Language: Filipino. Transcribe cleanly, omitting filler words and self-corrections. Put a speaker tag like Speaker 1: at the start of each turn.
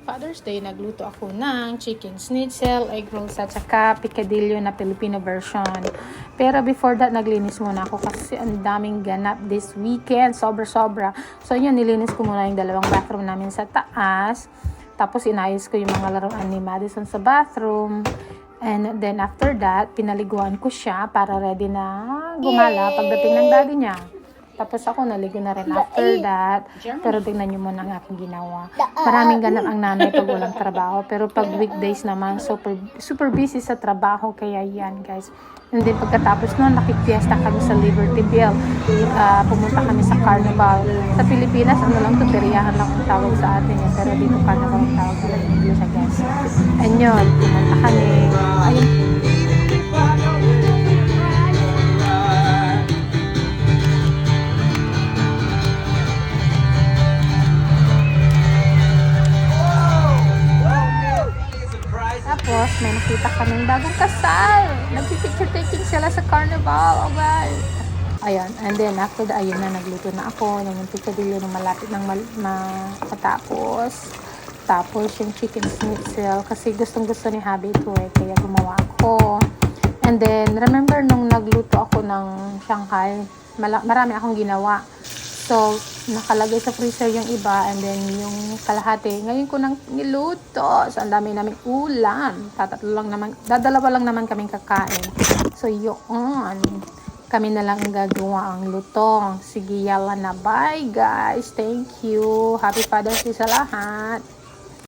Speaker 1: Father's Day, nagluto ako ng chicken schnitzel, egg rolls at saka picadillo na Filipino version. Pero before that, naglinis muna ako kasi ang daming ganap this weekend. Sobra-sobra. So yun, nilinis ko muna yung dalawang bathroom namin sa taas. Tapos inayos ko yung mga laruan ni Madison sa bathroom. And then after that, pinaliguan ko siya para ready na gumala pagdating ng daddy niya. Tapos ako naligo na rin after that. Pero tingnan nyo muna ang aking ginawa. Maraming ganap ang nanay pag walang trabaho. Pero pag weekdays naman, super busy sa trabaho. Kaya yan, guys. And then pagkatapos nun, nakipiesta kami sa Libertyville. Pumunta kami sa Carnival. Sa Pilipinas, ano lang to, periyahan lang ang tawag sa atin. Pero dito Carnival ang tawag sa English, I guess. And yun, pumunta kami. Ayun. Tapos, may nakita kaming bagong kasal. Nagpipicture taking sila sa Carnival. Oh, well. Ayan. And then, after that, ayun na, nagluto na ako. Yung picadillo na malapit ng matapos. Tapos, yung chicken schnitzel. Kasi gustong-gusto ni Habi ito eh. Kaya gumawa ako. And then, remember nung nagluto ako ng Shanghai, marami akong ginawa. So, nakalagay sa freezer yung iba and then yung kalahati. Ngayon ko nang niluto. So, ang dami namin ulam. Dadalawa lang naman kaming kakain. So, yun. Kami na lang ang gagawa ang lutong. Sige, yala na. Bye, guys. Thank you. Happy Father's Day sa lahat.